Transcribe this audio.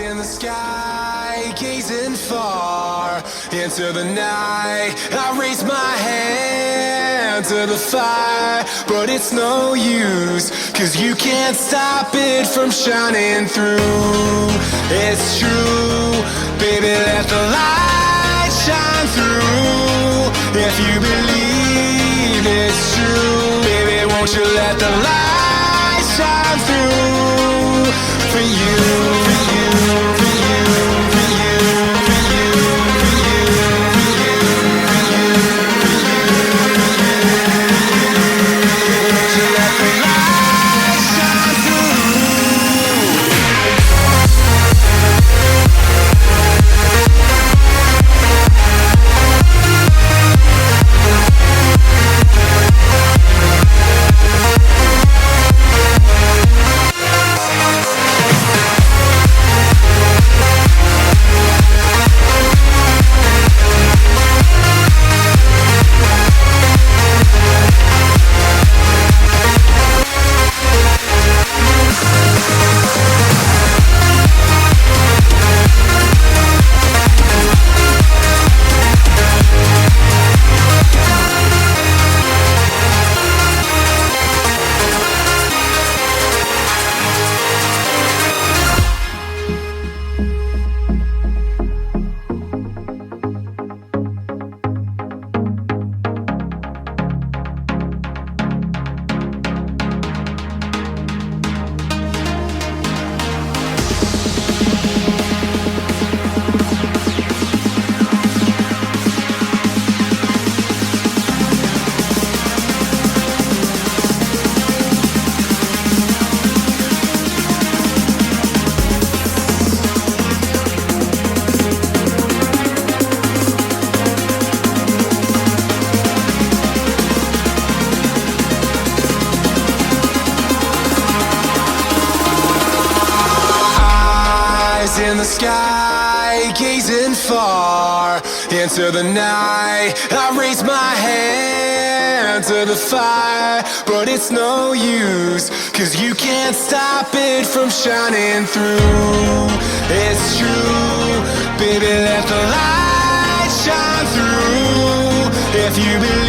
in the sky, gazing far into the night. I raise my hand to the fire, but it's no use, 'cause you can't stop it from shining through. It's true, baby, let the light shine through. If you believe it's true, baby, won't you let the light shine through for you, for you, for you, for you, for you, for you, for you, for you, won't you let the light shine through? In the sky, gazing far into the night. I raise my hand to the fire, but it's no use, 'cause you can't stop it from shining through. It's true, baby, let the light shine through. If you believe